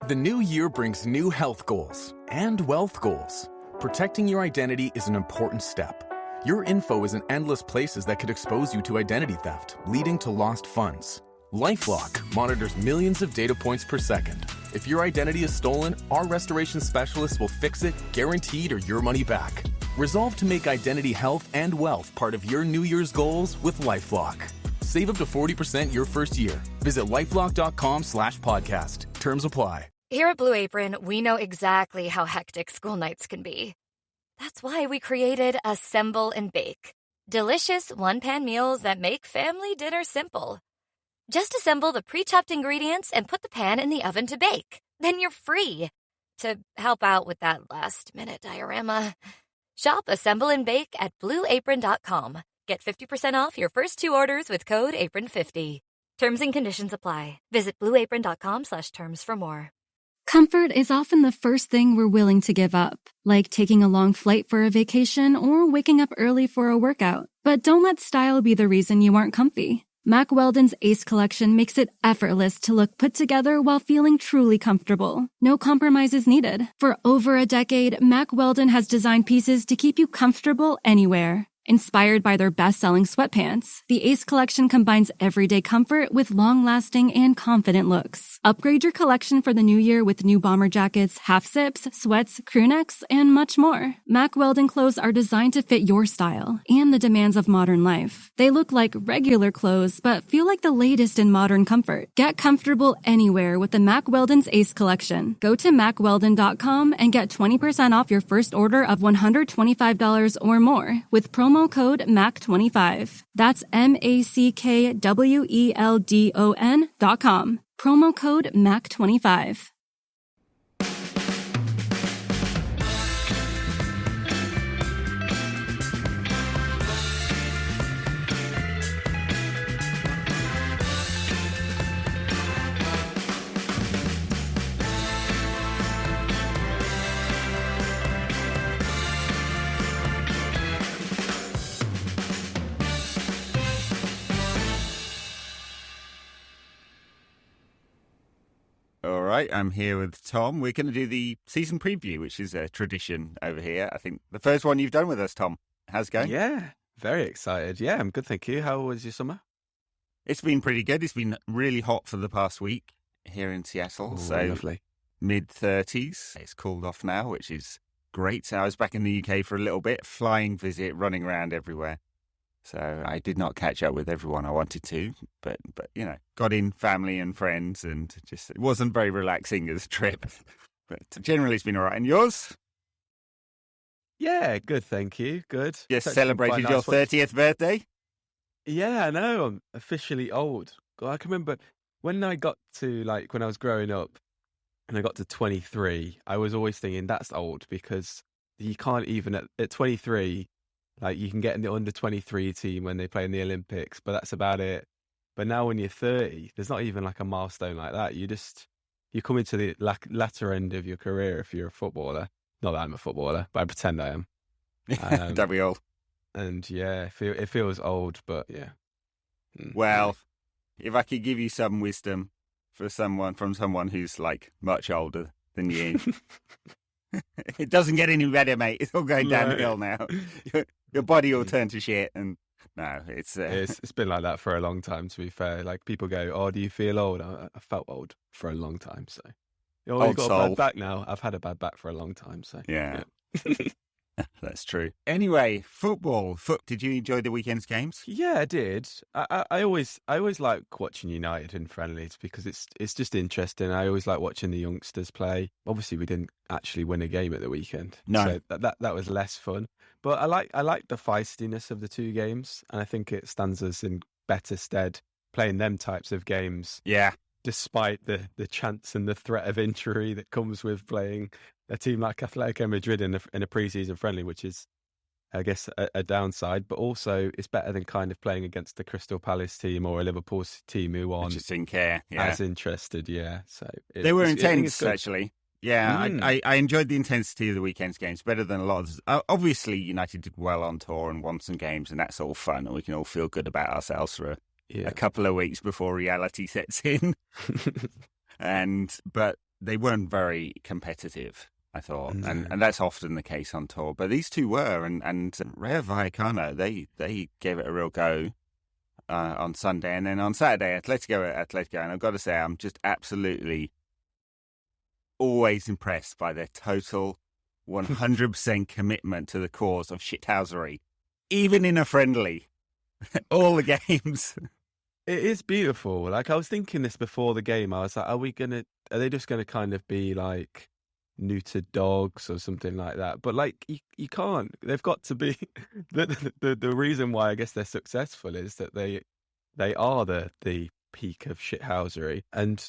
The new year brings new health goals and wealth goals. Protecting your identity is an important step. Your info is in endless places that could expose you to identity theft, leading to lost funds. LifeLock monitors millions of data points per second. If your identity is stolen, our restoration specialists will fix it, guaranteed, or your money back. Resolve to make identity health and wealth part of your New Year's goals with LifeLock. Save up to 40% your first year. Visit lifelock.com/podcast. Terms apply. Here at Blue Apron, we know exactly how hectic school nights can be. That's why we created Assemble and Bake. Delicious one-pan meals that make family dinner simple. Just assemble the pre-chopped ingredients and put the pan in the oven to bake. Then you're free to help out with that last-minute diorama. Shop Assemble and Bake at blueapron.com. Get 50% off your first 2 orders with code APRON50. Terms and conditions apply. Visit blueapron.com/terms for more. Comfort is often the first thing we're willing to give up, like taking a long flight for a vacation or waking up early for a workout. But don't let style be the reason you aren't comfy. Mack Weldon's Ace Collection makes it effortless to look put together while feeling truly comfortable. No compromises needed. For over a decade, Mack Weldon has designed pieces to keep you comfortable anywhere. Inspired by their best-selling sweatpants, the Ace Collection combines everyday comfort with long-lasting and confident looks. Upgrade your collection for the new year with new bomber jackets, half-zips, sweats, crew necks, and much more. Mack Weldon clothes are designed to fit your style and the demands of modern life. They look like regular clothes, but feel like the latest in modern comfort. Get comfortable anywhere with the Mack Weldon's Ace Collection. Go to MackWeldon.com and get 20% off your first order of $125 or more with promo code MAC25. That's MackWeldon.com. Promo code MAC25. All right, I'm here with Tom. We're going to do the season preview, which is a tradition over here. I think the first one you've done with us, Tom. How's it going? Yeah, very excited. Yeah, I'm good, thank you. How was your summer? It's been pretty good. It's been really hot for the past week here in Seattle. Ooh, so lovely. Mid-30s. It's cooled off now, which is great. So I was back in the UK for a little bit, flying visit, running around everywhere. So I did not catch up with everyone I wanted to, but you know, got in family and friends, and just it wasn't very relaxing as a trip. But generally, it's been all right. And yours? Yeah, good, thank you. Good. Just celebrated your 30th birthday? Yeah, I know. I'm officially old. God, I can remember when I got to, like, when I was growing up and I got to 23, I was always thinking that's old because you can't even, at 23, like, you can get in the under 23 team when they play in the Olympics, but that's about it. But now when you're 30, there's not even like a milestone like that. You come into the latter end of your career if you're a footballer. Not that I'm a footballer, but I pretend I am. Don't we all? And yeah, it feels old, but yeah. Well, if I could give you some wisdom from someone who's like much older than you, it doesn't get any better, mate. It's all going downhill now. Your body will turn to shit, and no, it's been like that for a long time. To be fair, like people go, "Oh, do you feel old?" I felt old for a long time, so. Oh, you've got a bad back now. I've had a bad back for a long time, so yeah. That's true. Anyway, football. Did you enjoy the weekend's games? Yeah, I did. I always like watching United in friendlies because it's just interesting. I always like watching the youngsters play. Obviously, we didn't actually win a game at the weekend, no, so that was less fun. But I like the feistiness of the two games, and I think it stands us in better stead playing them types of games. Yeah. Despite the chance and the threat of injury that comes with playing a team like Atletico Madrid in a pre-season friendly, which is, I guess, a downside, but also it's better than kind of playing against the Crystal Palace team or a Liverpool team who aren't just didn't care, as interested. Yeah, so they were intense, actually. Yeah, I enjoyed the intensity of the weekend's games better than a lot of. Obviously, United did well on tour and won some games, and that's all fun, and we can all feel good about ourselves for a couple of weeks before reality sets in. But they weren't very competitive, I thought, No. and that's often the case on tour. But these two were, and Rayo Vallecano, they gave it a real go on Sunday, and then on Saturday, Atletico, and I've got to say, I'm just absolutely always impressed by their total 100% commitment to the cause of shithousery, even in a friendly. All the games. It is beautiful. Like, I was thinking this before the game. I was like, are they just gonna kind of be like neutered dogs or something like that? But like, you can't. They've got to be. The reason why I guess they're successful is that they are the peak of shithousery, and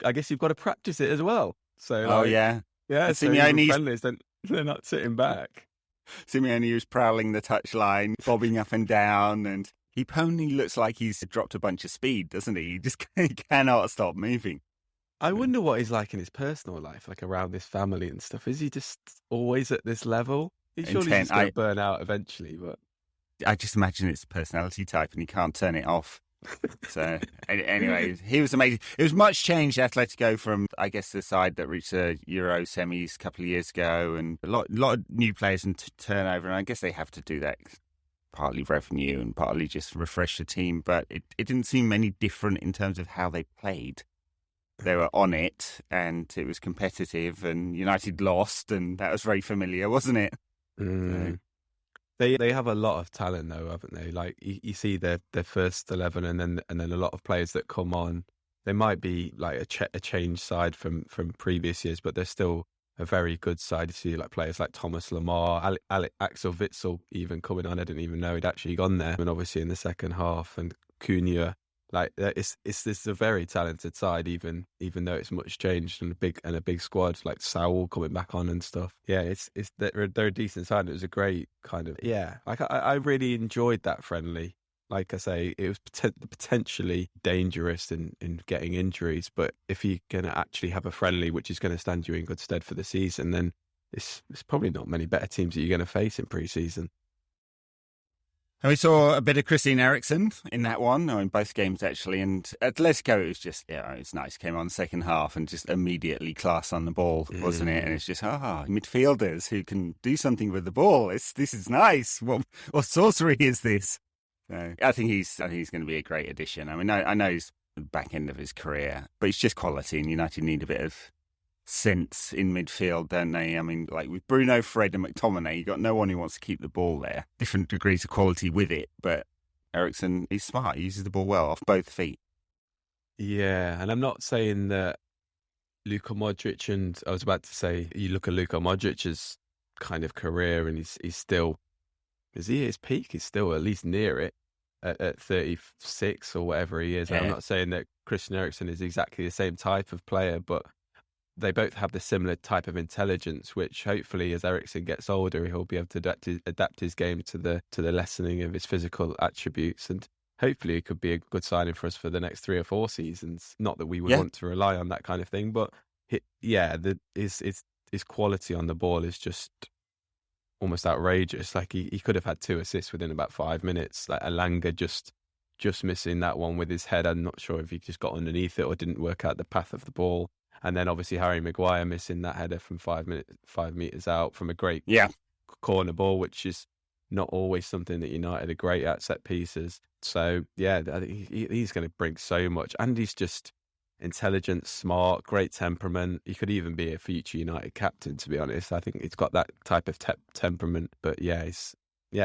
I guess you've got to practice it as well. So Oh, yeah. yeah. And So even Simeone's- friendlies, they're not sitting back. Simeone was prowling the touchline, bobbing up and down, and he only looks like he's dropped a bunch of speed, doesn't he? He just cannot stop moving. I wonder what he's like in his personal life, like around his family and stuff. Is he just always at this level? He's surely Intent. just going to burn out eventually, but I just imagine it's a personality type and he can't turn it off. So anyway, he was amazing. It was much changed Atletico from, I guess, the side that reached the Euro semis a couple of years ago, and a lot of new players and turnover. And I guess they have to do that, partly revenue and partly just refresh the team. But it didn't seem any different in terms of how they played. They were on it, and it was competitive, and United lost, and that was very familiar, wasn't it? They have a lot of talent though, haven't they? Like you see their first 11, and then a lot of players that come on. They might be like a change side from previous years, but they're still a very good side. You see like players like Thomas Lamar, Axel Witsel even coming on. I didn't even know he'd actually gone there, and obviously in the second half, and Cunha. Like it's a very talented side, even though it's much changed and a big squad like Saul coming back on and stuff. Yeah, they're a decent side. It was a great kind of Like I really enjoyed that friendly. Like I say, it was potentially dangerous in getting injuries, but if you're going to actually have a friendly which is going to stand you in good stead for the season, then it's probably not many better teams that you're going to face in pre-season. And we saw a bit of Christian Eriksen in that one, or in both games actually. And Atletico, it was just, it's nice. Came on second half and just immediately class on the ball, wasn't it? And it's just, midfielders who can do something with the ball. This is nice. What sorcery is this? So I think he's going to be a great addition. I mean, I know he's the back end of his career, but it's just quality, and United need a bit of sense in midfield, don't they? I mean, like with Bruno, Fred and McTominay, you've got no one who wants to keep the ball there. Different degrees of quality with it, but Eriksen, he's smart. He uses the ball well off both feet. Yeah, and I'm not saying that Luka Modric, and I was about to say, you look at Luka Modric's kind of career, and he's still, is he at his peak? He's still at least near it at 36 or whatever he is. Yeah. I'm not saying that Christian Eriksen is exactly the same type of player, but they both have the similar type of intelligence, which hopefully as Eriksen gets older, he'll be able to adapt his game to the lessening of his physical attributes. And hopefully it could be a good signing for us for the next 3 or 4 seasons. Not that we would want to rely on that kind of thing, but his quality on the ball is just almost outrageous. Like he could have had 2 assists within about 5 minutes. Like Elanga just missing that one with his head. I'm not sure if he just got underneath it or didn't work out the path of the ball. And then obviously Harry Maguire missing that header from 5 meters out from a great corner ball, which is not always something that United are great at, set pieces. So I think he's going to bring so much, and he's just intelligent, smart, great temperament. He could even be a future United captain, to be honest. I think he's got that type of temperament. But it's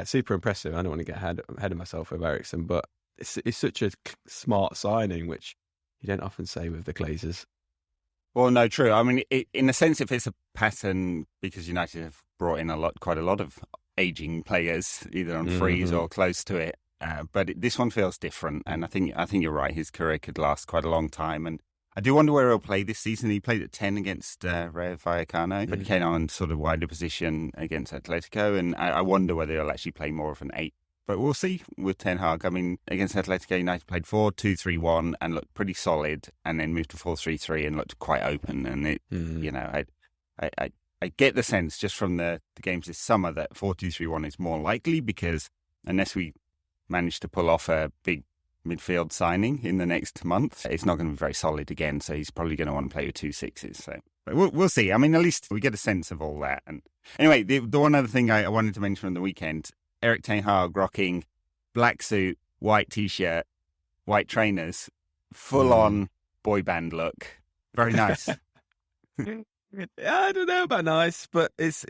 super impressive. I don't want to get ahead of myself with Eriksen, but it's such a smart signing, which you don't often say with the Glazers. Well, no, true. I mean, in a sense, if it's a pattern, because United have brought in quite a lot of aging players, either on frees or close to it. But this one feels different, and I think you're right. His career could last quite a long time, and I do wonder where he'll play this season. He played at 10 against Rayo Vallecano, but he came on sort of wider position against Atletico, and I wonder whether he'll actually play more of an 8. But we'll see with Ten Hag. I mean, against Atletico, United played 4-2-3-1 and looked pretty solid, and then moved to 4-3-3 and looked quite open. And I get the sense just from the games this summer that 4-2-3-1 is more likely, because unless we manage to pull off a big midfield signing in the next month. It's not going to be very solid again, so he's probably going to want to play with 2 6s. So but we'll see. I mean, at least we get a sense of all that. And anyway, the one other thing I wanted to mention from the weekend, Eric Ten Hag rocking black suit, white T-shirt, white trainers, full-on boy band look. Very nice. Yeah, I don't know about nice, but it's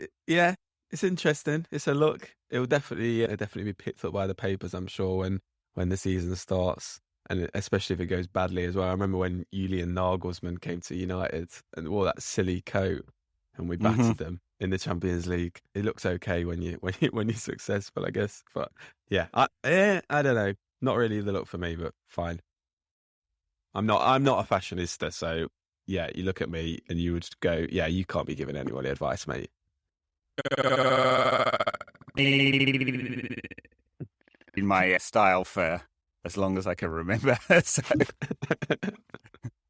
interesting. It's a look. It'll definitely be picked up by the papers, I'm sure, when the season starts, and especially if it goes badly as well. I remember when Julian Nagelsmann came to United and wore that silly coat, and we battered them in the Champions League. It looks okay when you're successful, I guess. But yeah, I don't know. Not really the look for me, but fine. I'm not a fashionista, so yeah, you look at me and you would go, yeah, you can't be giving anybody advice, mate. In my style for as long as I can remember. So,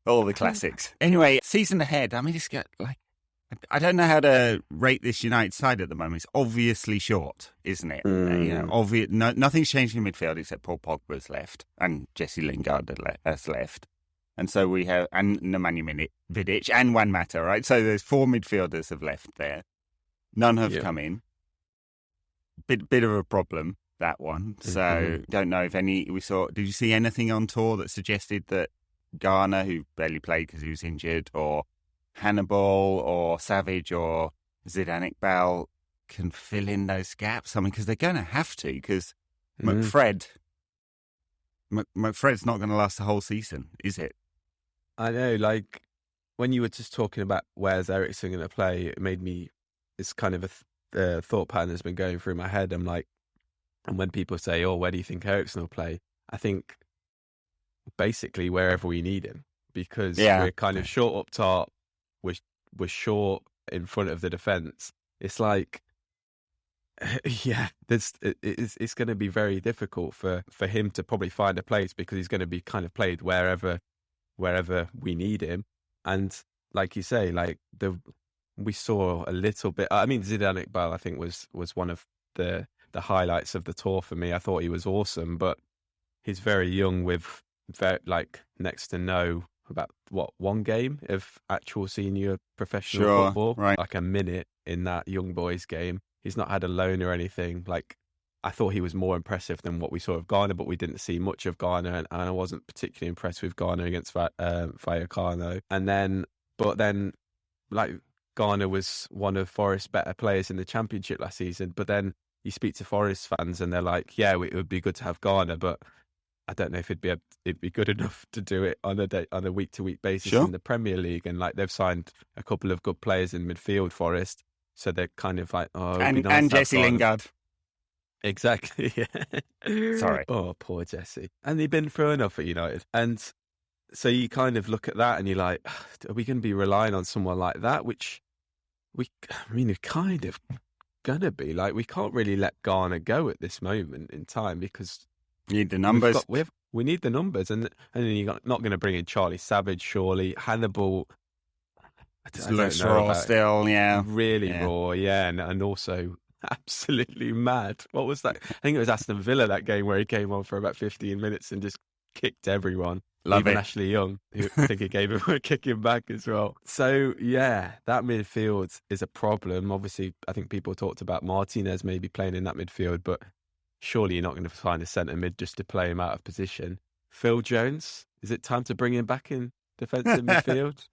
all the classics. Anyway, season ahead. I mean, it's got I don't know how to rate this United side at the moment. It's obviously short, isn't it? Nothing's changed in midfield except Paul Pogba's left and Jesse Lingard has left. And so we have, and Nemanja Vidic and Juan Mata, right? So there's 4 midfielders have left there. None have come in. Bit of a problem, that one. So don't know if we saw, did you see anything on tour that suggested that Garner, who barely played because he was injured, or Hannibal or Savage or Zidane Iqbal can fill in those gaps? I mean, because they're going to have to, because McFred's not going to last the whole season, is it? I know, like, when you were just talking about where's Eriksen going to play, it made me, it's kind of a thought pattern that's been going through my head. I'm like, and when people say, oh, where do you think Eriksen will play? I think basically wherever we need him, because we're kind of short up top, we're short in front of the defence. It's like, it's going to be very difficult for him to probably find a place, because he's going to be kind of played wherever we need him. And like you say, like we saw a little bit. I mean, Zidane Iqbal, I think, was one of the highlights of the tour for me. I thought he was awesome, but he's very young with next to no, about one game of actual senior professional football, right? Like a minute in that young boys game. He's not had a loan or anything. Like, I thought he was more impressive than what we saw of Garner, but we didn't see much of Garner, and I wasn't particularly impressed with Garner against Vallecano. But then, like, Garner was one of Forest's better players in the Championship last season. But then you speak to Forest fans, and they're like, "Yeah, it would be good to have Garner, but I don't know if it'd be good enough to do it on a week-to-week basis in the Premier League." And like, they've signed a couple of good players in midfield, Forest, so they're kind of like, "Oh, it'd be nice and to have Jesse Garner." Lingard. Exactly. Yeah. Sorry. Oh, poor Jesse. And they've been through enough at United. And so you kind of look at that and you're like, are we going to be relying on someone like that? Which we're kind of going to be. Like, we can't really let Garner go at this moment in time, because you need the numbers. We need the numbers. And then you're not going to bring in Charlie Savage, surely. Hannibal. It looks raw still, yeah. Really raw, yeah. And also absolutely mad. What was that? I think it was Aston Villa, that game where he came on for about 15 minutes and just kicked everyone. Even Ashley Young, who I think he gave him a kicking back as well. So yeah, that midfield is a problem. Obviously, I think people talked about Martinez maybe playing in that midfield, but surely you're not going to find a centre mid just to play him out of position. Phil Jones, is it time to bring him back in defensive midfield?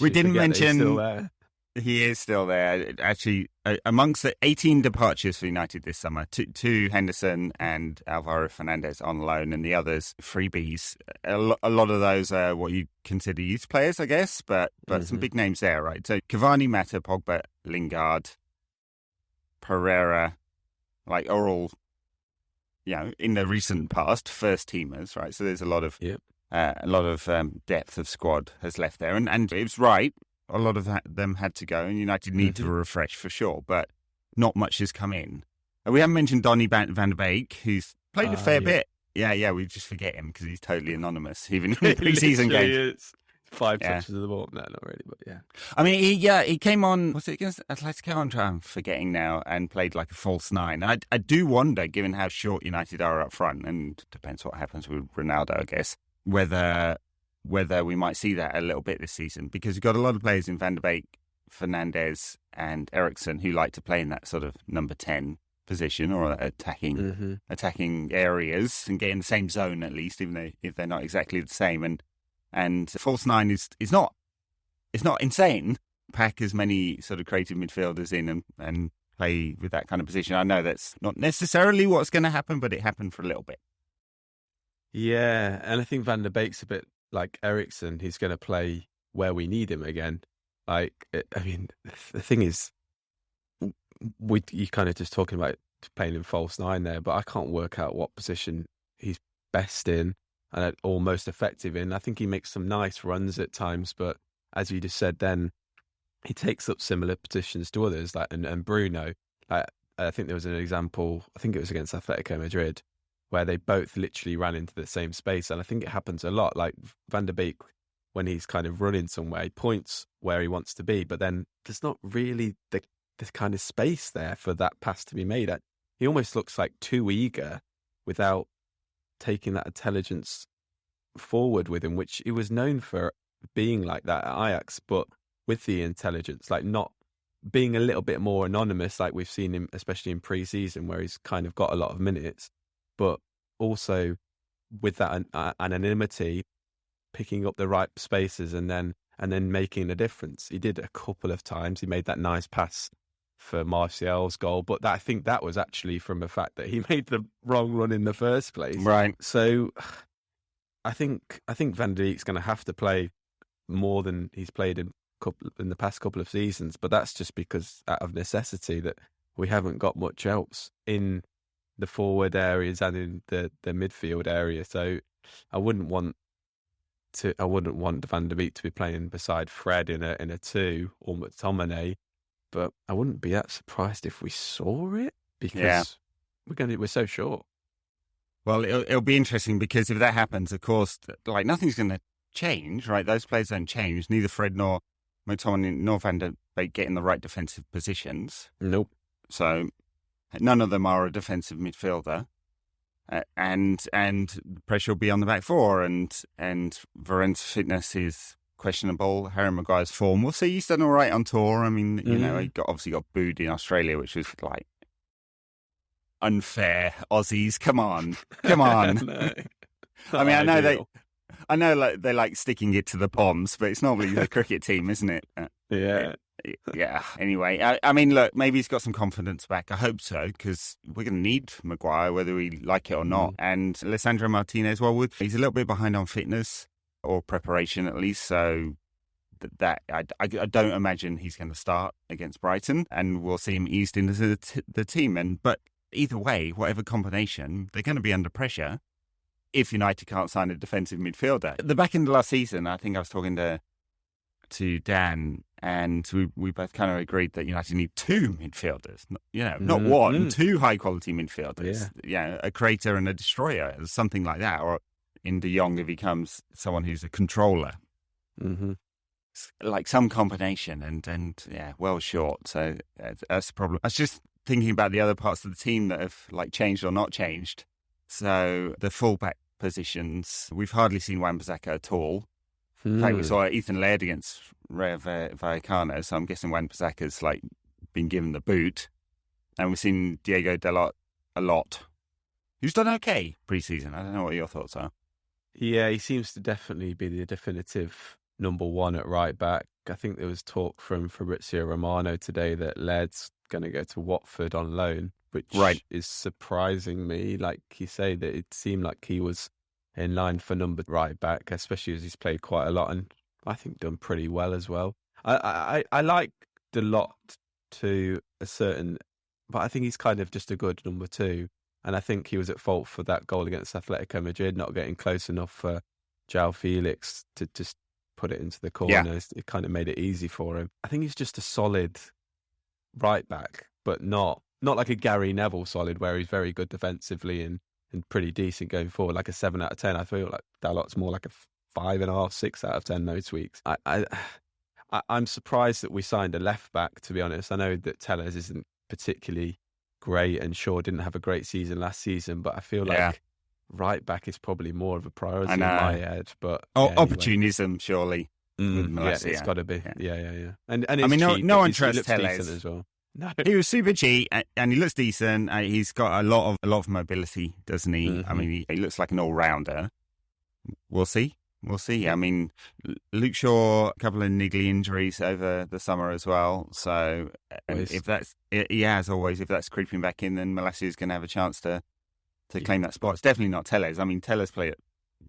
We didn't mention he's still there. He is still there. Actually, amongst the 18 departures for United this summer, two Henderson and Alvaro Fernandez on loan, and the others freebies. A lot of those are what you consider youth players, I guess, but some big names there, right? So Cavani, Mata, Pogba, Lingard, Pereira, like, are all, in the recent past, first teamers, right? So there's a lot of depth of squad has left there, and it was right. A lot of them had to go, and United need to refresh for sure, but not much has come in. And we haven't mentioned Donny van der Beek, who's played a fair bit. Yeah, we just forget him because he's totally anonymous, even in pre-season games. 5 Yeah. touches of the ball. No, not really, but yeah. I mean, he came on, was it against Atletico? I'm forgetting now, and played like a false nine. I do wonder, given how short United are up front, and depends what happens with Ronaldo, I guess, whether we might see that a little bit this season, because you've got a lot of players in Van der Beek, Fernandes and Eriksen who like to play in that sort of number 10 position, or attacking areas and get in the same zone at least, even if they're not exactly the same. And false nine is not, it's not insane. Pack as many sort of creative midfielders in and play with that kind of position. I know that's not necessarily what's going to happen, but it happened for a little bit. Yeah, and I think Van der Beek's a bit like Eriksen. He's going to play where we need him again. I mean, the thing is, you kind of just talking about playing in false nine there, but I can't work out what position he's best in and or most effective in. I think he makes some nice runs at times, but as you just said, then he takes up similar positions to others, like and Bruno. I think there was an example. I think it was against Atletico Madrid, where they both literally ran into the same space, and I think it happens a lot. Like Van der Beek, when he's kind of running somewhere, he points where he wants to be, but then there's not really this kind of space there for that pass to be made. He almost looks like too eager without taking that intelligence forward with him, which he was known for being like that at Ajax, but with the intelligence, like not being a little bit more anonymous, like we've seen him, especially in pre-season, where he's kind of got a lot of minutes, but also with that anonymity, picking up the right spaces and then making a difference. He did a couple of times. He made that nice pass for Martial's goal, but I think that was actually from the fact that he made the wrong run in the first place. Right. So I think Van der Beek's going to have to play more than he's played in the past couple of seasons, but that's just because out of necessity, that we haven't got much else in the forward areas and in the midfield area. So I wouldn't want Van der Beek to be playing beside Fred in a 2 or McTominay, but I wouldn't be that surprised if we saw it, because we're so short. Well, it'll be interesting, because if that happens, of course, like nothing's going to change, right? Those players don't change. Neither Fred nor McTominay nor Van der Beek get in the right defensive positions. Nope. So none of them are a defensive midfielder. And pressure will be on the back four, and Varane's fitness is questionable. Harry Maguire's form, we'll see. He's done all right on tour. I mean, you know, he obviously got booed in Australia, which was like unfair. Aussies, come on. No, I mean, I know like they like sticking it to the Poms, but it's normally the cricket team, isn't it? Yeah. Yeah. Anyway, I mean, look, maybe he's got some confidence back. I hope so, because we're going to need Maguire, whether we like it or not. And Alessandro Martinez, well, he's a little bit behind on fitness or preparation at least. So that I don't imagine he's going to start against Brighton, and we'll see him eased into the team. But either way, whatever combination, they're going to be under pressure if United can't sign a defensive midfielder. At the back end of last season, I think I was talking to Dan, and we both kind of agreed that United need 2 midfielders, not one, 2 high-quality midfielders. Yeah, a creator and a destroyer, something like that. Or in De Jong, if he becomes someone who's a controller. Mm-hmm. Like some combination, and well short. So that's the problem. I was just thinking about the other parts of the team that have like changed or not changed. So the fullback positions, we've hardly seen Wan-Bissaka at all. In fact, we saw Ethan Laird against Rayo Vallecano, so I'm guessing Wan-Bissaka's like been given the boot. And we've seen Diego Dalot a lot, who's done okay pre-season. I don't know what your thoughts are. Yeah, he seems to definitely be the definitive number 1 at right back. I think there was talk from Fabrizio Romano today that Laird's going to go to Watford on loan, which is surprising me. Like you say, that it seemed like he was in line for number right back, especially as he's played quite a lot and I think done pretty well as well. I like Dalot to a certain, but I think he's kind of just a good number 2. And I think he was at fault for that goal against Atletico Madrid, not getting close enough for João Felix to just put it into the corner. Yeah. It kind of made it easy for him. I think he's just a solid right back, but not like a Gary Neville solid, where he's very good defensively and pretty decent going forward, like a 7 out of 10. I feel like Dalot's more like a 5.5, 6 out of 10 most weeks. I'm surprised that we signed a left back, to be honest. I know that Tellez isn't particularly great and Shaw didn't have a great season last season, but I feel like right back is probably more of a priority in my head. But opportunism, surely. It's got to be. Yeah. And I mean, cheap, no one he trusts looks Tellez decent as well. No, he was super cheap and he looks decent. He's got a lot of mobility, doesn't he? Mm-hmm. I mean, he looks like an all rounder. We'll see. I mean, Luke Shaw, a couple of niggly injuries over the summer as well. So if that's creeping back in, then Malacia is going to have a chance to claim that spot. It's definitely not Tellez. I mean, Tellez played at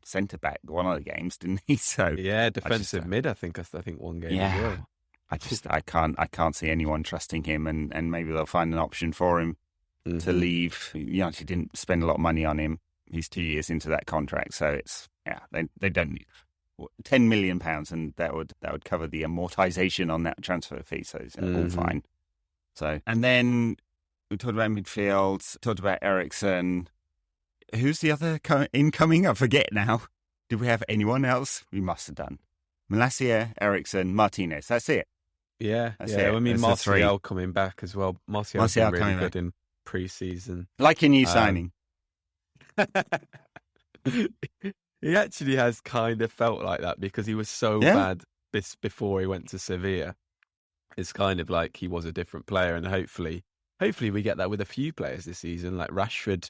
centre back one of the games, didn't he? So defensive mid. I think one game. Yeah, as well. I can't see anyone trusting him, and maybe they'll find an option for him to leave. You know, he didn't spend a lot of money on him. He's 2 years into that contract, so it's they don't need £10 million, and that would cover the amortization on that transfer fee. So it's all fine. So, and then we talked about midfield, talked about Eriksen. Who's the other incoming? I forget now. Did we have anyone else? We must have done. Malacia, Eriksen, Martinez. That's it. Yeah. That's it. I mean, That's Martial coming back as well. Martial's been really good in pre-season. Like a new signing. He actually has kind of felt like that because he was so bad before he went to Sevilla. It's kind of like he was a different player, and hopefully we get that with a few players this season, like Rashford,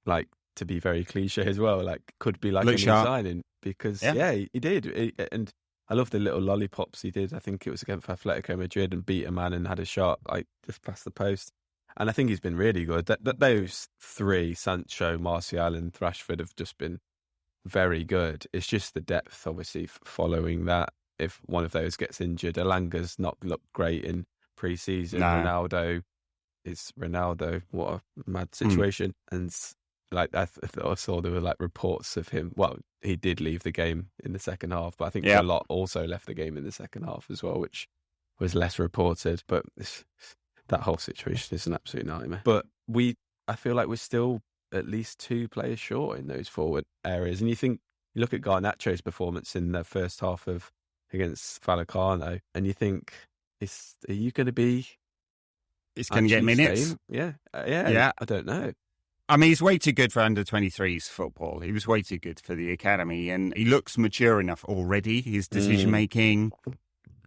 like, to be very cliche as well, like could be like a new signing because he did. And I love the little lollipops he did. I think it was against Atletico Madrid and beat a man and had a shot like just past the post. And I think he's been really good. Those three, Sancho, Martial and Rashford, have just been very good. It's just the depth, obviously, following that. If one of those gets injured, Elanga's not looked great in pre-season. No. Ronaldo is Ronaldo. What a mad situation. And like I saw there were like reports of him. Well, he did leave the game in the second half, but I think a lot also left the game in the second half as well, which was less reported. But that whole situation is an absolute nightmare. But I feel like we're still at least two players short in those forward areas. And you look at Garnacho's performance in the first half against Vallecano, and you think, are you going to be? It's going to get minutes. Yeah. I don't know. I mean, he's way too good for under-23s football. He was way too good for the academy, and he looks mature enough already. His decision-making,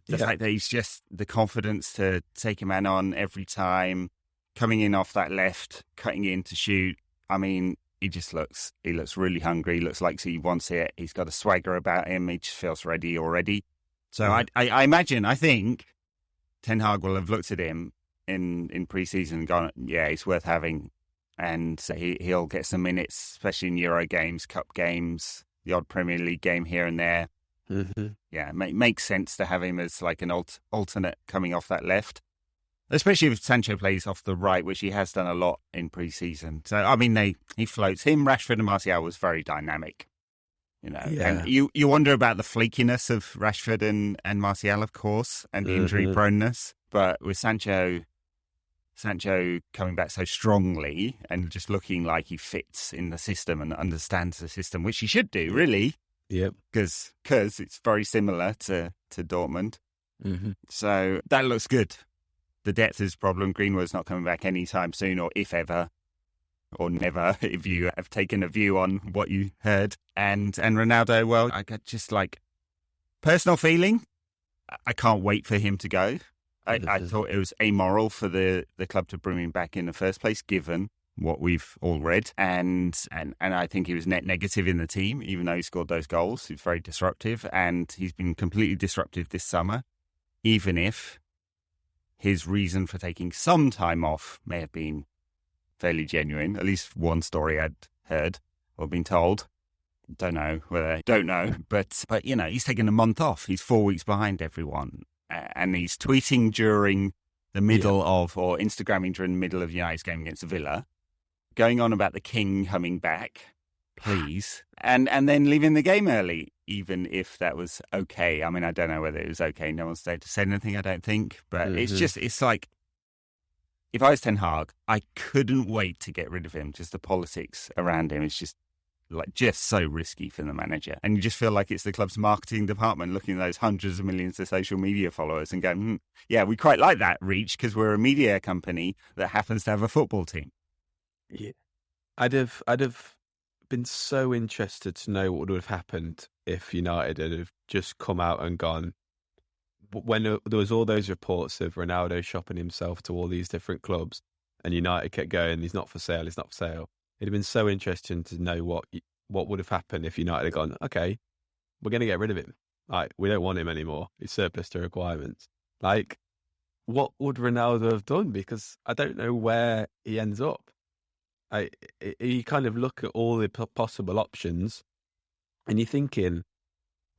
the fact that he's just the confidence to take a man on every time, coming in off that left, cutting in to shoot. I mean, he looks really hungry. He looks like he wants it. He's got a swagger about him. He just feels ready already. So I think Ten Hag will have looked at him in pre-season and gone, he's worth having. And he'll get some minutes, especially in Euro games, Cup games, the odd Premier League game here and there. Mm-hmm. Yeah, makes sense to have him as like an alternate coming off that left, especially if Sancho plays off the right, which he has done a lot in pre-season. So, I mean, he floats. Him, Rashford and Martial was very dynamic. You know, and you wonder about the flakiness of Rashford and Martial, of course, and the injury proneness. But with Sancho coming back so strongly and just looking like he fits in the system and understands the system, which he should do, really. Yep. Because it's very similar to Dortmund. Mm-hmm. So that looks good. The depth is a problem. Greenwood's not coming back anytime soon, or if ever, or never, if you have taken a view on what you heard. And Ronaldo, well, I got just like personal feeling. I can't wait for him to go. I thought it was amoral for the club to bring him back in the first place, given what we've all read. And I think he was net negative in the team, even though he scored those goals. He's very disruptive, and he's been completely disruptive this summer, even if his reason for taking some time off may have been fairly genuine. At least one story I'd heard or been told. Don't know, but you know, he's taken a month off. He's 4 weeks behind everyone. And he's tweeting during the middle of, or Instagramming during the middle of United's game against Villa, going on about the king coming back, please, and then leaving the game early, even if that was okay. I mean, I don't know whether it was okay. No one's there to say anything, I don't think. But it's like, if I was Ten Hag, I couldn't wait to get rid of him. Just the politics around him. It's just like just so risky for the manager. And you just feel like it's the club's marketing department looking at those hundreds of millions of social media followers and going, yeah, we quite like that reach because we're a media company that happens to have a football team. Yeah. I'd have been so interested to know what would have happened if United had have just come out and gone, when there was all those reports of Ronaldo shopping himself to all these different clubs and United kept going, he's not for sale, he's not for sale. It'd have been so interesting to know what would have happened if United had gone, okay, we're going to get rid of him. Like, we don't want him anymore. He's surplus to requirements. Like, what would Ronaldo have done? Because I don't know where he ends up. You kind of look at all the possible options and you're thinking,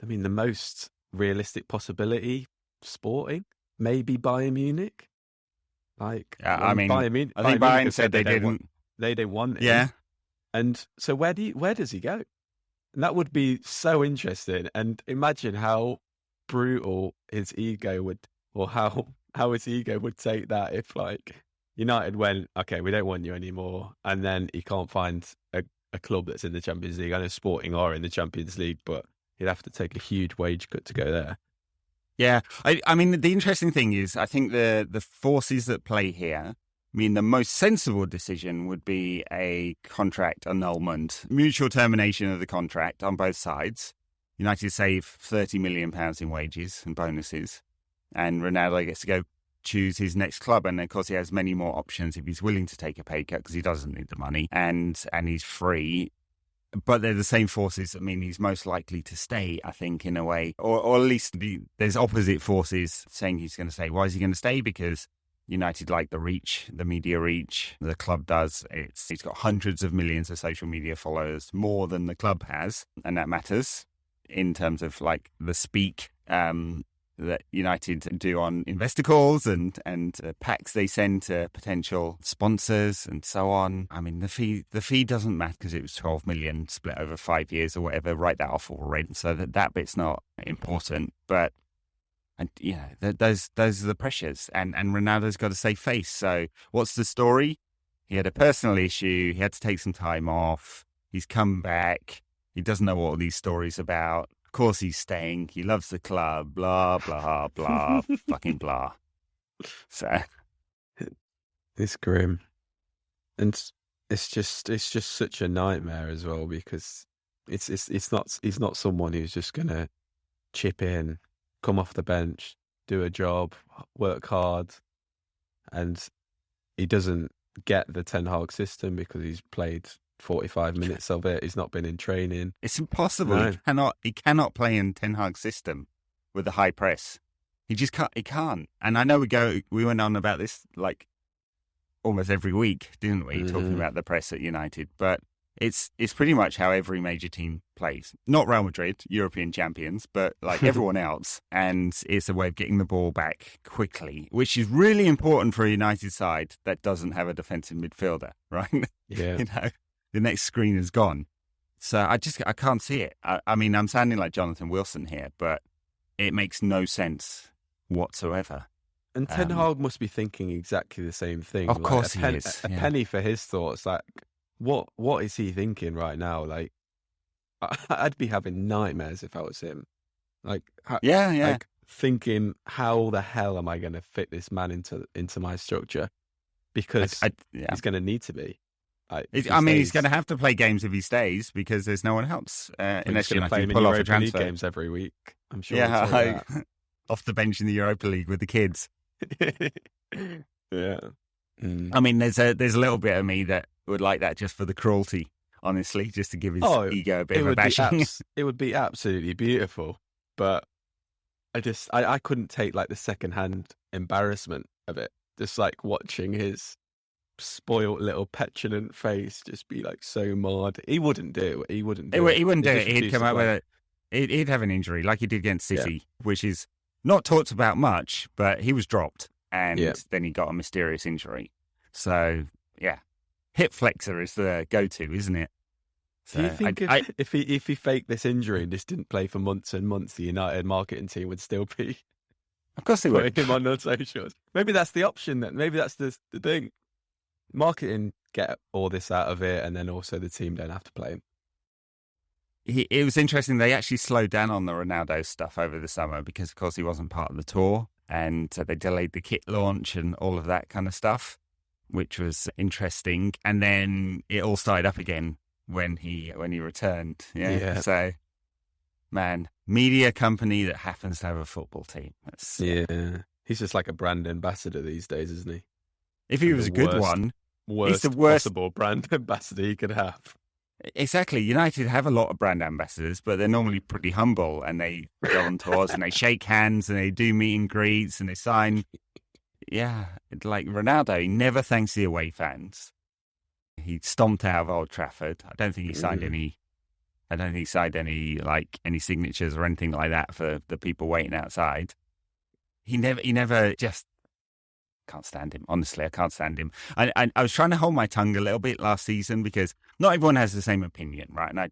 I mean, the most realistic possibility, Sporting, maybe Bayern Munich. Like, I mean, Bayern Munich, I think Bayern said they didn't. They didn't want him. Yeah. And so where does he go? And that would be so interesting. And imagine how brutal his ego would, or how his ego would take that if, like, United went, okay, we don't want you anymore, and then he can't find a club that's in the Champions League. I know Sporting are in the Champions League, but he'd have to take a huge wage cut to go there. Yeah, I mean, the interesting thing is, I think the forces that play here, I mean, the most sensible decision would be a contract annulment, mutual termination of the contract on both sides. United save £30 million in wages and bonuses, and Ronaldo gets to go choose his next club. And of course, he has many more options if he's willing to take a pay cut because he doesn't need the money, and he's free. But they're the same forces that mean he's most likely to stay, I think, in a way. Or at least there's opposite forces saying he's going to stay. Why is he going to stay? Because United like the reach, the media reach. The club does. He's got hundreds of millions of social media followers, more than the club has. And that matters in terms of like the speak that United do on investor calls and packs they send to potential sponsors and so on. I mean, the fee doesn't matter because it was 12 million split over 5 years or whatever. Write that off already, so that bit's not important. But those are the pressures, and Ronaldo's got to save face. So what's the story? He had a personal issue. He had to take some time off. He's come back. He doesn't know what all these stories about. Of course he's staying. He loves the club. Blah, blah, blah, fucking blah. So it's grim. And it's just such a nightmare as well, because he's not someone who's just gonna chip in, come off the bench, do a job, work hard, and he doesn't get the Ten Hag system because he's played 45 minutes of it. He's not been in training. It's impossible. No. He cannot play in Ten Hag's system with a high press. He just can't. He can't. And I know we went on about this like almost every week, didn't we? Talking about the press at United, but it's pretty much how every major team plays. Not Real Madrid, European champions, but like everyone else. And it's a way of getting the ball back quickly, which is really important for a United side that doesn't have a defensive midfielder, right? Yeah. The next screen is gone. So I can't see it. I mean, I'm sounding like Jonathan Wilson here, but it makes no sense whatsoever. And Ten Hag must be thinking exactly the same thing. Of course he is. A penny for his thoughts. Like, what is he thinking right now? Like, I'd be having nightmares if I was him. Like, like thinking, how the hell am I going to fit this man into my structure? Because he's going to need to be. He's going to have to play games if he stays because there's no one else. Unless you play him pull in off a Europa League transfer games every week. I'm sure. Yeah, off the bench in the Europa League with the kids. Yeah. I mean, there's a little bit of me that would like that just for the cruelty, honestly, just to give his ego a bit of a bashing. It would be absolutely beautiful, but I couldn't take like the secondhand embarrassment of it. Just like watching his spoiled little petulant face just be like so marred. He wouldn't do it. He wouldn't do it. He'd come out with it. He'd have an injury like he did against City, which is not talked about much, but he was dropped and then he got a mysterious injury. So, yeah, hip flexor is the go-to, isn't it? So, do you think if he faked this injury and just didn't play for months and months, the United marketing team would still be of course they would putting him on the socials? Maybe that's the option then. Maybe that's the thing. Marketing get all this out of it, and then also the team don't have to play him. it was interesting. They actually slowed down on the Ronaldo stuff over the summer because, of course, he wasn't part of the tour, and they delayed the kit launch and all of that kind of stuff, which was interesting. And then it all started up again when he returned. Yeah. So, man, media company that happens to have a football team. Yeah. He's just like a brand ambassador these days, isn't he? If he was a good one, Worst the worst possible brand ambassador he could have. Exactly. United have a lot of brand ambassadors, but they're normally pretty humble, and they go on tours and they shake hands and they do meet and greets and they sign. Yeah, like Ronaldo, he never thanks the away fans. He stomped out of Old Trafford. I don't think he signed any. I don't think he signed any signatures or anything like that for the people waiting outside. He never just. Can't stand him. Honestly, I can't stand him. I was trying to hold my tongue a little bit last season because not everyone has the same opinion, right? And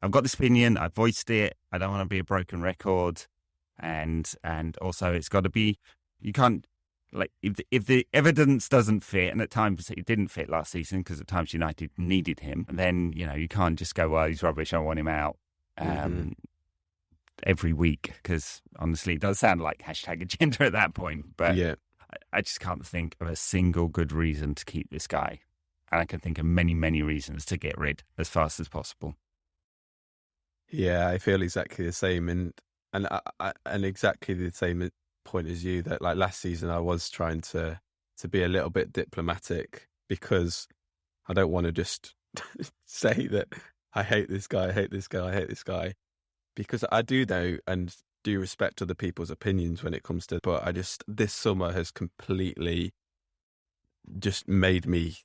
I've got this opinion. I voiced it. I don't want to be a broken record, and also it's got to be. You can't if the evidence doesn't fit, and at times it didn't fit last season because at times United needed him. Then you can't just go, well, he's rubbish. I want him out. Every week, because honestly, it does sound like #agenda at that point, but yeah. I just can't think of a single good reason to keep this guy. And I can think of many, many reasons to get rid as fast as possible. Yeah, I feel exactly the same. And exactly the same point as you, that like last season I was trying to be a little bit diplomatic because I don't want to just say that I hate this guy, I hate this guy, I hate this guy. Because I do know and do respect other people's opinions when it comes to, but this summer has completely just made me,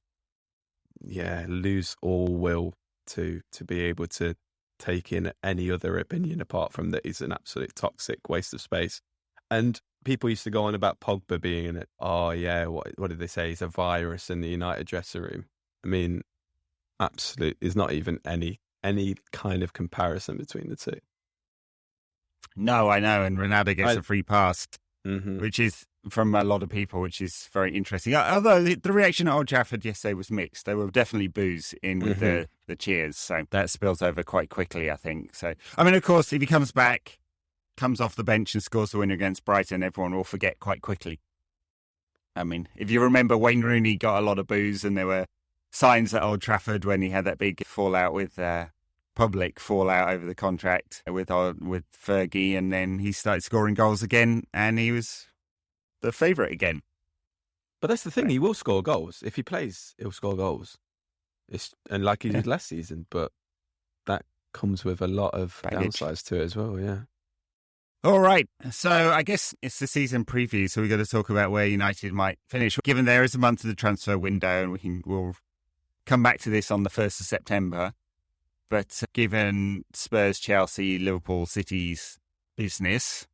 lose all will to be able to take in any other opinion apart from that he's an absolute toxic waste of space. And people used to go on about Pogba being in it. Oh yeah, what did they say? He's a virus in the United dressing room. I mean, absolute. There's not even any kind of comparison between the two. No, I know, and Ronaldo gets a free pass, Mm-hmm. which is from a lot of people, which is very interesting. Although the reaction at Old Trafford yesterday was mixed. There were definitely boos in with the cheers, so that spills over quite quickly, I think. So, I mean, of course, if he comes back, comes off the bench and scores the winner against Brighton, everyone will forget quite quickly. I mean, if you remember, Wayne Rooney got a lot of boos, and there were signs at Old Trafford when he had that big fallout with public fallout over the contract with Fergie, and then he started scoring goals again, and he was the favourite again. But that's the thing, he will score goals. If he plays, he'll score goals. And like he did last season, but that comes with a lot of downsides to it as well, yeah. All right, so I guess it's the season preview, so we've got to talk about where United might finish. Given there is a month of the transfer window, and we'll come back to this on the 1st of September, but given Spurs, Chelsea, Liverpool, City's business,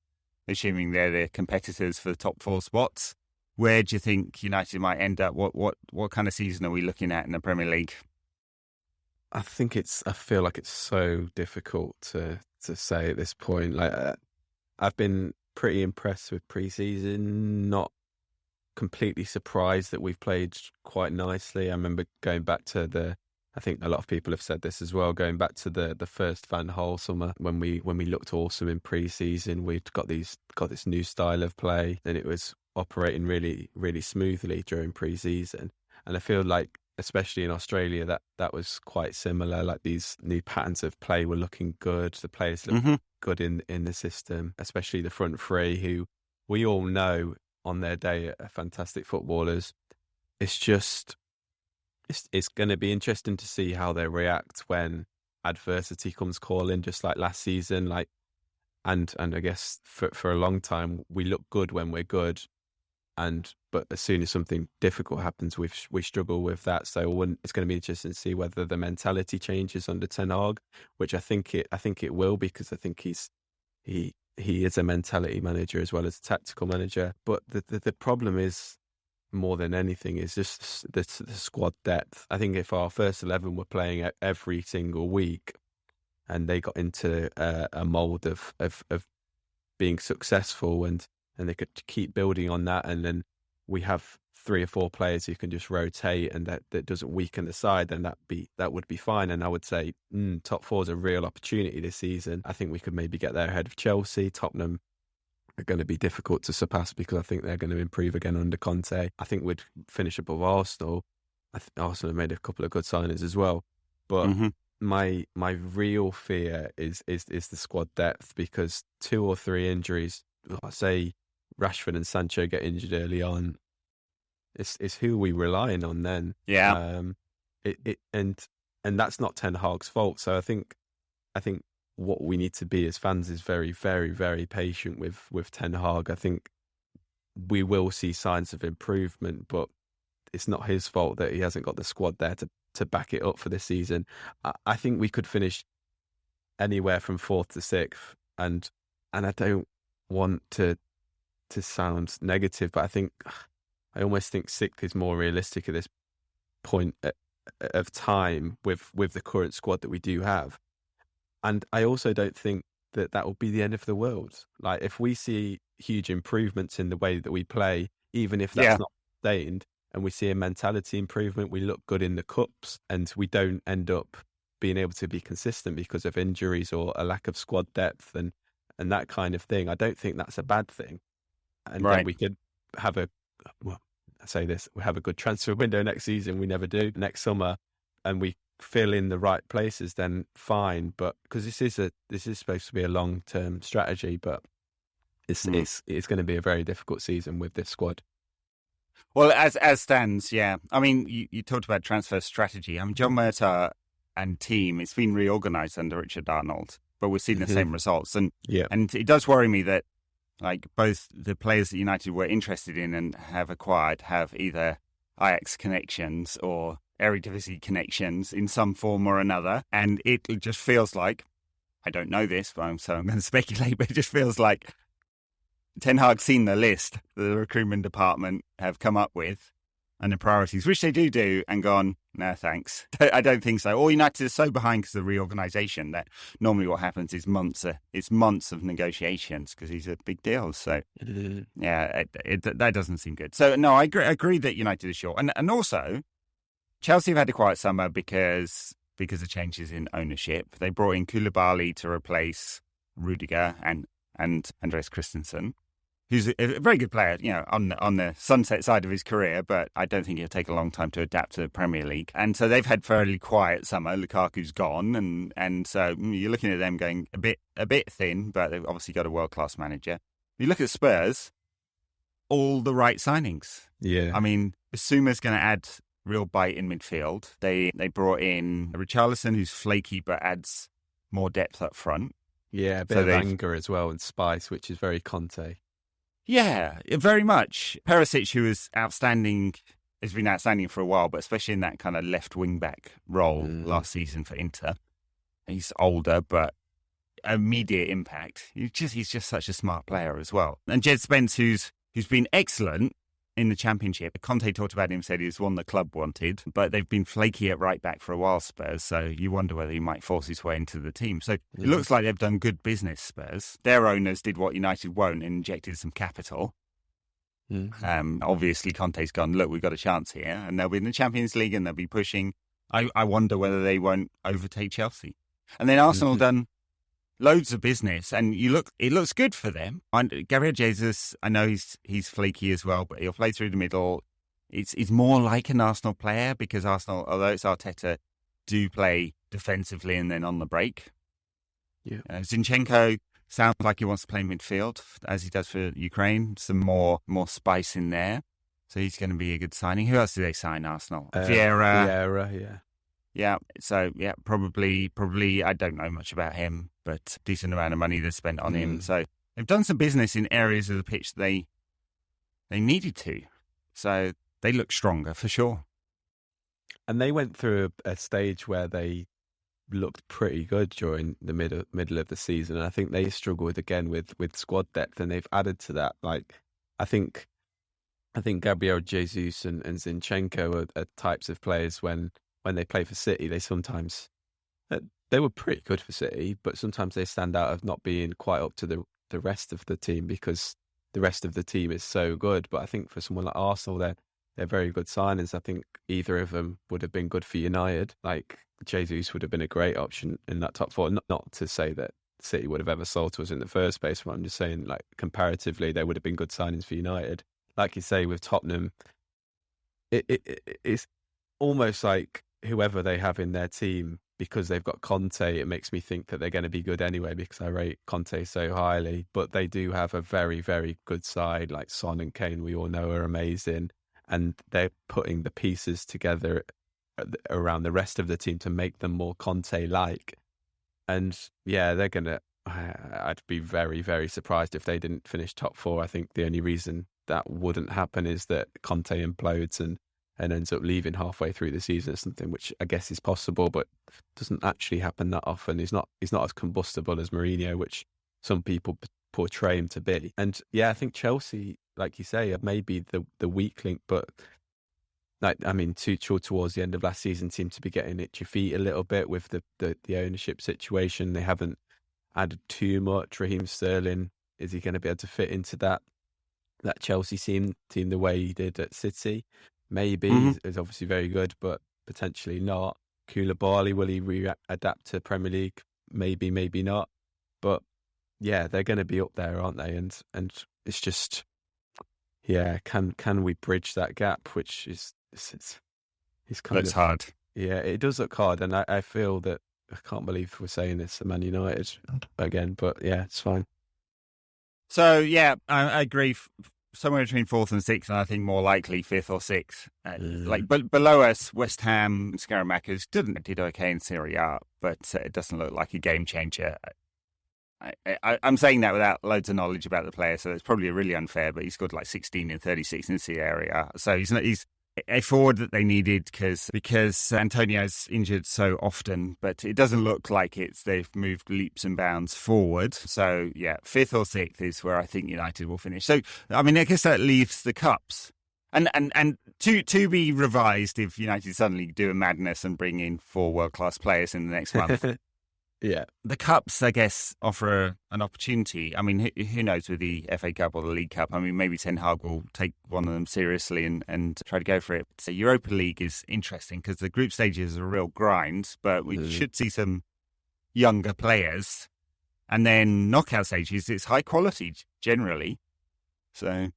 assuming they're the competitors for the top 4 spots, where do you think United might end up? What kind of season are we looking at in the Premier League? I feel like it's so difficult to say at this point. Like, I've been pretty impressed with pre-season, not completely surprised that we've played quite nicely. I remember going back to I think a lot of people have said this as well, going back to the first Van Gaal summer when we looked awesome in pre-season. We'd got this new style of play, and it was operating really, really smoothly during pre-season. And I feel like, especially in Australia, that was quite similar. Like, these new patterns of play were looking good. The players looked good in the system, especially the front three, who we all know on their day are fantastic footballers. It's just, it's going to be interesting to see how they react when adversity comes calling, just like last season. Like, and I guess for a long time, we look good when we're good. But as soon as something difficult happens, we struggle with that. So it's going to be interesting to see whether the mentality changes under Ten Hag, which I think it will, because I think he is a mentality manager as well as a tactical manager. But the problem is, more than anything, is just the squad depth. I think if our first 11 were playing every single week, and they got into a mould of being successful, and they could keep building on that, and then we have 3 or 4 players who can just rotate and that doesn't weaken the side, then that would be fine. And I would say top 4 is a real opportunity this season. I think we could maybe get there ahead of Chelsea. Tottenham are going to be difficult to surpass because I think they're going to improve again under Conte. I think we'd finish above Arsenal. Arsenal have made a couple of good signings as well. But my real fear is the squad depth, because 2 or 3 injuries, I say Rashford and Sancho get injured early on, it's who we relying on then. Yeah. And that's not Ten Hag's fault. So I think what we need to be as fans is very, very, very patient with Ten Hag. I think we will see signs of improvement, but it's not his fault that he hasn't got the squad there to back it up for this season. I think we could finish anywhere from 4th to 6th, and I don't want to sound negative, but I almost think 6th is more realistic at this point of time with the current squad that we do have. And I also don't think that will be the end of the world. Like, if we see huge improvements in the way that we play, even if that's not sustained, and we see a mentality improvement, we look good in the cups, and we don't end up being able to be consistent because of injuries or a lack of squad depth and that kind of thing, I don't think that's a bad thing. And then we could have we have a good transfer window next season. We never do. Next summer, and we fill in the right places, then fine. But because this is supposed to be a long-term strategy, but it's going to be a very difficult season with this squad. Well, as stands, yeah. I mean, you talked about transfer strategy. I mean, John Murtaugh and team, it's been reorganised under Richard Arnold, but we're seeing the same results. And it does worry me that, like, both the players that United were interested in and have acquired have either Ajax connections or Eredivisie connections in some form or another. And it just feels like, I don't know this, but I'm going to speculate, but it just feels like Ten Hag's seen the list the recruitment department have come up with and the priorities, which they do, and gone, no, thanks. I don't think so. Or United is so behind because of the reorganisation that normally what happens is months of negotiations because he's a big deal. So, that doesn't seem good. So, no, I agree that United is short. And also, Chelsea have had a quiet summer because of changes in ownership. They brought in Koulibaly to replace Rudiger and Andreas Christensen, who's a very good player, on the sunset side of his career, but I don't think he'll take a long time to adapt to the Premier League. And so they've had fairly quiet summer. Lukaku's gone, and so you're looking at them going a bit thin, but they've obviously got a world-class manager. You look at Spurs, all the right signings. Yeah. I mean, Basuma's going to add real bite in midfield. They brought in Richarlison, who's flaky but adds more depth up front. Yeah, a bit of anger as well and spice, which is very Conte. Yeah, very much. Perisic, who is outstanding, has been outstanding for a while, but especially in that kind of left wing back role last season for Inter. He's older, but immediate impact. He's just such a smart player as well. And Jed Spence, who's been excellent in the Championship. Conte talked about him, said he was one the club wanted, but they've been flaky at right back for a while, Spurs, so you wonder whether he might force his way into the team. So it looks like they've done good business, Spurs. Their owners did what United won't and injected some capital. Obviously, Conte's gone, look, we've got a chance here, and they'll be in the Champions League and they'll be pushing. I wonder whether they won't overtake Chelsea. And then Arsenal done loads of business, and it looks good for them. And Gabriel Jesus, I know he's flaky as well, but he'll play through the middle. It's more like an Arsenal player because Arsenal, although it's Arteta, do play defensively and then on the break. Yeah, Zinchenko sounds like he wants to play midfield as he does for Ukraine. Some more spice in there, so he's going to be a good signing. Who else did they sign? Arsenal, Vieira, yeah. Yeah, so probably I don't know much about him, but decent amount of money they spent on him. So they've done some business in areas of the pitch they needed to. So they look stronger for sure. And they went through a stage where they looked pretty good during the middle of the season. And I think they struggled again with squad depth, and they've added to that. Like, I think Gabriel Jesus and Zinchenko are types of players when they play for City, they were pretty good for City, but sometimes they stand out of not being quite up to the rest of the team because the rest of the team is so good. But I think for someone like Arsenal, they're very good signings. I think either of them would have been good for United. Like Jesus would have been a great option in that top four. Not to say that City would have ever sold to us in the first place, but I'm just saying, like, comparatively, they would have been good signings for United. Like you say, with Tottenham, it's almost like whoever they have in their team, because they've got Conte, it makes me think that they're going to be good anyway, because I rate Conte so highly. But they do have a very, very good side, like Son and Kane, we all know are amazing. And they're putting the pieces together around the rest of the team to make them more Conte-like. And yeah, they're going to... I'd be very, very surprised if they didn't finish top four. I think the only reason that wouldn't happen is that Conte implodes and ends up leaving halfway through the season or something, which I guess is possible, but doesn't actually happen that often. He's not as combustible as Mourinho, which some people portray him to be. And yeah, I think Chelsea, like you say, are maybe the weak link, but like, I mean, Tuchel towards the end of last season seemed to be getting itchy feet a little bit with the ownership situation. They haven't added too much. Raheem Sterling, is he going to be able to fit into that Chelsea team the way he did at City? Maybe. He's obviously very good, but potentially not. Koulibaly, will he adapt to Premier League? Maybe, maybe not. But yeah, they're going to be up there, aren't they? And it's just, yeah, can we bridge that gap? Which is kind looks of hard. Yeah, it does look hard, and I feel that I can't believe we're saying this to Man United again, but yeah, it's fine. So yeah, I agree. Somewhere between fourth and sixth, and I think more likely fifth or sixth. But below us, West Ham, Scaramucci's did okay in Serie A, but it doesn't look like a game changer. I'm saying that without loads of knowledge about the player, so it's probably really unfair. But he scored like 16 in 36 in Serie A, so he's a forward that they needed because Antonio's injured so often, but it doesn't look like they've moved leaps and bounds forward. So yeah, fifth or sixth is where I think United will finish. So I mean, I guess that leaves the cups, and to be revised if United suddenly do a madness and bring in 4 world-class players in the next month. Yeah, the cups, I guess, offer an opportunity. I mean, who knows with the FA Cup or the League Cup? I mean, maybe Ten Hag will take one of them seriously and try to go for it. So Europa League is interesting because the group stages are a real grind, but we should see some younger players. And then knockout stages, it's high quality generally. So,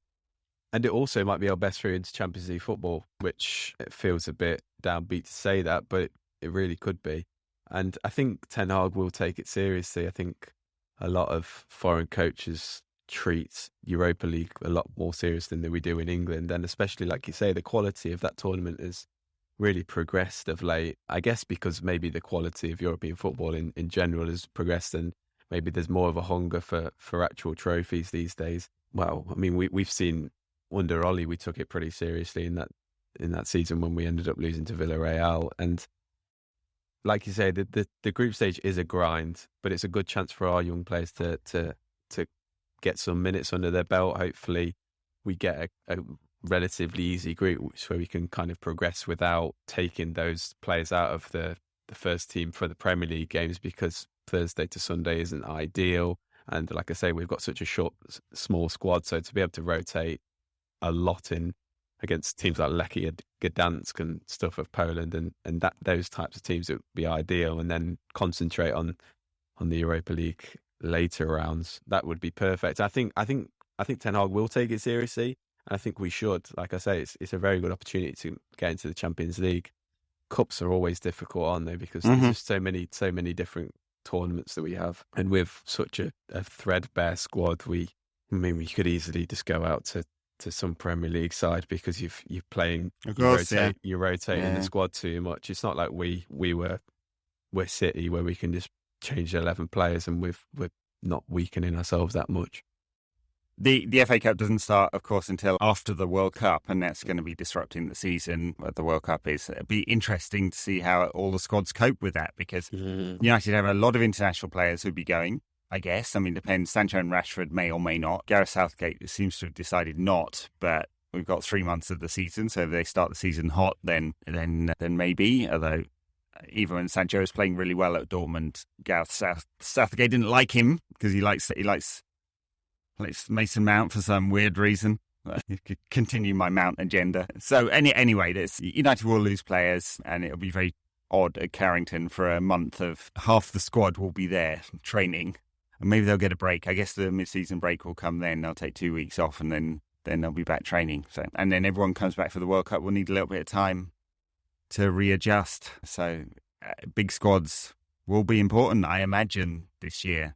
and it also might be our best route into Champions League football, which it feels a bit downbeat to say that, but it really could be. And I think Ten Hag will take it seriously. I think a lot of foreign coaches treat Europa League a lot more seriously than we do in England. And especially, like you say, the quality of that tournament has really progressed of late. I guess because maybe the quality of European football in general has progressed, and maybe there's more of a hunger for actual trophies these days. Well, I mean, we've seen under Ollie, we took it pretty seriously in that season when we ended up losing to Villarreal. And like you say, the group stage is a grind, but it's a good chance for our young players to get some minutes under their belt. Hopefully we get a relatively easy group where we can kind of progress without taking those players out of the first team for the Premier League games, because Thursday to Sunday isn't ideal. And like I say, we've got such a small squad, so to be able to rotate a lot in against teams like Lechia and Gdansk and stuff of Poland and that those types of teams, it would be ideal, and then concentrate on the Europa League later rounds. That would be perfect. I think Ten Hag will take it seriously, and I think we should. Like I say, it's a very good opportunity to get into the Champions League. Cups are always difficult, aren't they? Because there's just so many different tournaments that we have, and with such a threadbare squad, we could easily just go out to some Premier League side, because you're playing, you're rotating the squad too much. It's not like we're City where we can just change 11 players and we're not weakening ourselves that much. The FA Cup doesn't start, of course, until after the World Cup, and that's going to be disrupting the season. What the World Cup is, it'll be interesting to see how all the squads cope with that, because United have a lot of international players who'll be going, I guess. I mean, depends. Sancho and Rashford may or may not. Gareth Southgate seems to have decided not, but we've got 3 months of the season, so if they start the season hot, then maybe. Although, even when Sancho was playing really well at Dortmund, Gareth Southgate didn't like him because he likes It's Mason Mount for some weird reason. You could continue my Mount agenda. So anyway, United will lose players, and it'll be very odd at Carrington for a month of half the squad will be there training, and maybe they'll get a break. I guess the mid-season break will come then. They'll take 2 weeks off, and then they'll be back training. So, and then everyone comes back for the World Cup. We'll need a little bit of time to readjust. So big squads will be important, I imagine, this year,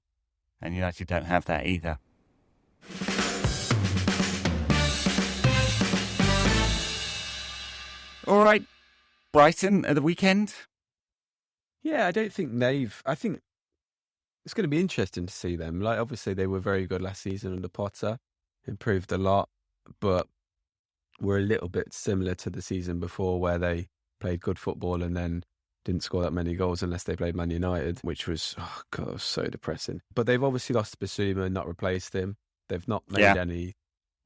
and United don't have that either. All right, Brighton at the weekend. Yeah, I think it's going to be interesting to see them. Like, obviously, they were very good last season under Potter, improved a lot, but were a little bit similar to the season before, where they played good football and then didn't score that many goals unless they played Man United, which was, oh God, it was so depressing. But they've obviously lost Basuma and not replaced him. They've not made any.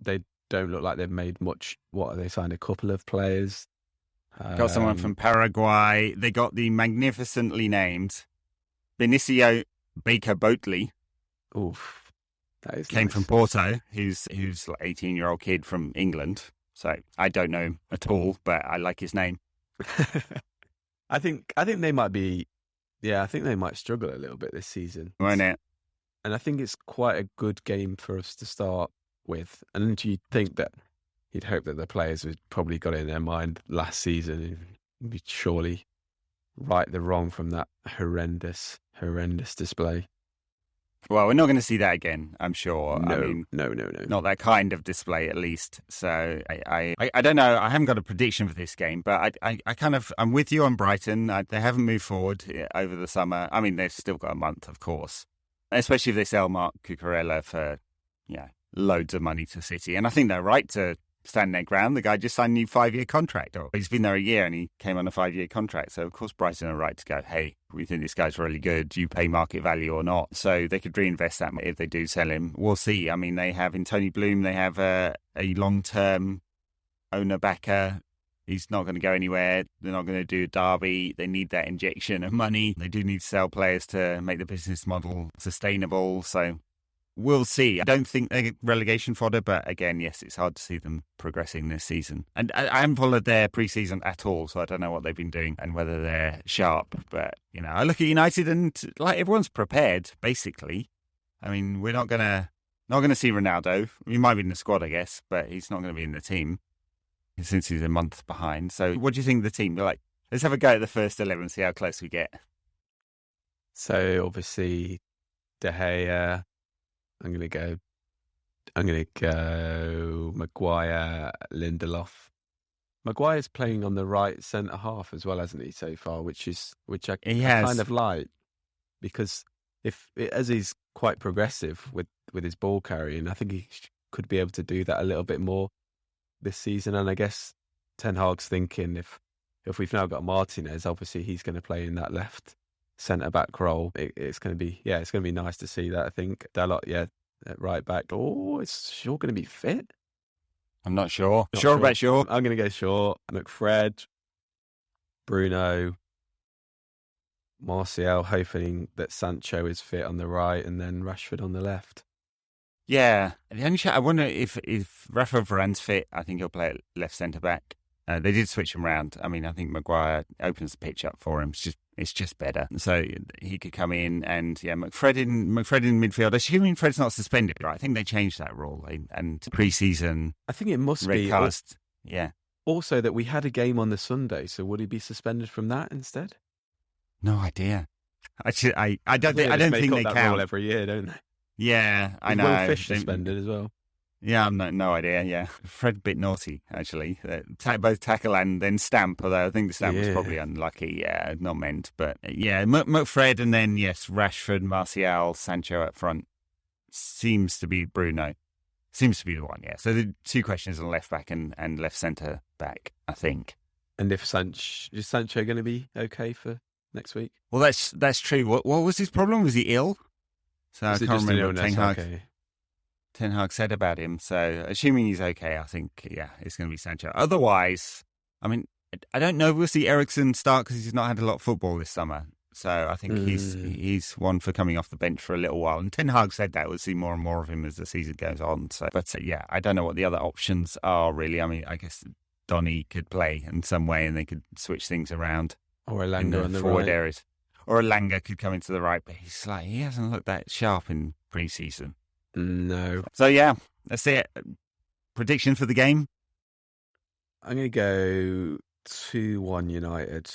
They don't look like they've made much. What, they signed a couple of players. Got someone from Paraguay. They got the magnificently named Benicio Baker-Boatley. Oof, that is came nice. from Porto, who's like 18-year-old kid from England. So I don't know him at all, but I like his name. I think they might be. Yeah, I think they might struggle a little bit this season, Won't it? and I think it's quite a good game for us to start with. And you'd think that you'd hope that the players had probably got it in their mind last season and we'd surely right the wrong from that horrendous display. Well, we're not going to see that again, I'm sure. No, I mean, no. not that kind of display, at least. So I don't know. I haven't got a prediction for this game, but I'm with you on Brighton. They haven't moved forward over the summer. I mean, they've still got a month, of course, especially if they sell Mark Cucurella for loads of money to City. And I think they're right to stand their ground. The guy just signed a new 5-year contract. Or he's been there a year and he came on a 5-year contract. So, of course, Brighton are right to go, hey, we think this guy's really good. Do you pay market value or not? So they could reinvest that if they do sell him. We'll see. I mean, they have in Tony Bloom, they have a long-term owner backer. He's not going to go anywhere. They're not going to do a derby. They need that injection of money. They do need to sell players to make the business model sustainable. So we'll see. I don't think they're relegation fodder, but again, yes, it's hard to see them progressing this season. And I haven't followed their pre-season at all, so I don't know what they've been doing and whether they're sharp. But, I look at United and like everyone's prepared, basically. I mean, we're not gonna see Ronaldo. He might be in the squad, I guess, but he's not going to be in the team since he's a month behind. So what do you think of the team? Like, let's have a go at the first 11, see how close we get. So obviously, De Gea. I'm gonna go Maguire, Lindelof. Maguire's playing on the right centre half as well, hasn't he, so far? Which I kind of like, because as he's quite progressive with his ball carrying, I think he could be able to do that a little bit more this season. And I guess Ten Hag's thinking if we've now got Martinez, obviously he's going to play in that left centre back role. It's going to be nice to see that. I think Dalot, at right back. Oh, it's sure going to be fit. I'm not sure. Sure about sure. I'm going to go short. McFred, Bruno, Martial, hoping that Sancho is fit on the right, and then Rashford on the left. Yeah, the only I wonder if Rafa Varane's fit. I think he'll play at left centre back. They did switch him round. I mean, I think Maguire opens the pitch up for him. It's just better. So he could come in and, McFred in midfield. Assuming Fred's not suspended, right? I think they changed that rule and pre-season. I think it must red be. Cast. Yeah. Also, that we had a game on the Sunday, so would he be suspended from that instead? No idea. I don't think they that count rule every year, don't they? Yeah, I know. Will Fish suspended as well? Yeah, I've no idea. Yeah, Fred a bit naughty actually. Both tackle and then stamp. Although I think the stamp was probably unlucky. Yeah, not meant. But yeah, McFred and then Rashford, Martial, Sancho up front seems to be Bruno. Seems to be the one. Yeah. So the two questions on left back and left centre back, I think. And if is Sancho going to be okay for next week? Well, that's true. What was his problem? Was he ill? So I can't remember what Ten Hag said about him. So assuming he's okay, I think, it's going to be Sancho. Otherwise, I mean, I don't know if we'll see Eriksen start because he's not had a lot of football this summer. So I think he's one for coming off the bench for a little while. And Ten Hag said that we'll see more and more of him as the season goes on. So, but yeah, I don't know what the other options are really. I mean, I guess Donny could play in some way and they could switch things around. Or in Elanga on the forward right. areas. Or Elanga could come into the right, but he hasn't looked that sharp in pre-season. No. So yeah, that's it. Prediction for the game? I'm going to go 2-1 United.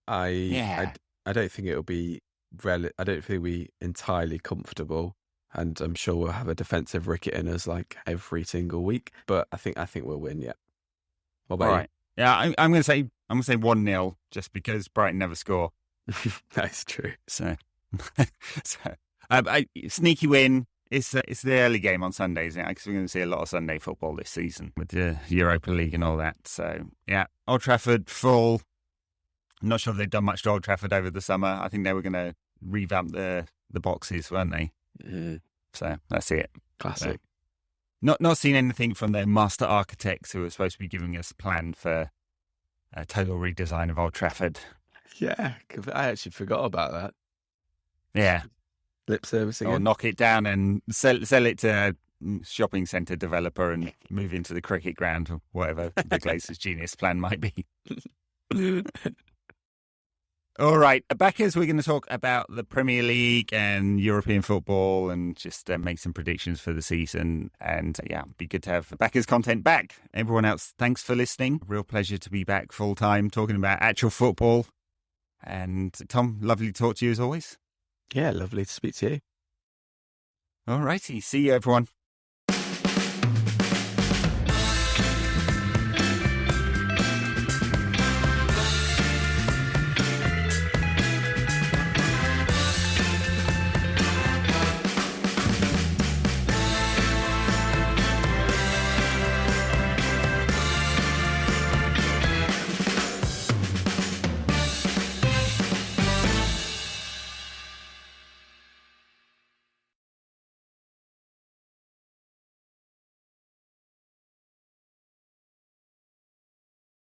I don't think it'll be I don't think it'll be entirely comfortable, and I'm sure we'll have a defensive ricket in us like every single week. But I think we'll win. Yeah. What about you? Yeah, I'm going to say 1-0 just because Brighton never score. That's true. So sneaky win. It's the early game on Sundays, isn't it? Because we're going to see a lot of Sunday football this season with the Europa League and all that. So yeah, Old Trafford full. I'm not sure if they've done much to Old Trafford over the summer. I think they were going to revamp the boxes, weren't they? Mm. So that's it. Classic. So, not seen anything from their master architects who are supposed to be giving us a plan for a total redesign of Old Trafford. Yeah, I actually forgot about that. Yeah. Lip servicing. Or knock it down and sell it to a shopping centre developer and move into the cricket ground or whatever the Glazers' genius plan might be. All right, backers, we're going to talk about the Premier League and European football and just make some predictions for the season. And yeah, be good to have backers content back. Everyone else, thanks for listening. Real pleasure to be back full time talking about actual football. And Tom, lovely to talk to you as always. Yeah, lovely to speak to you. All righty, see you everyone.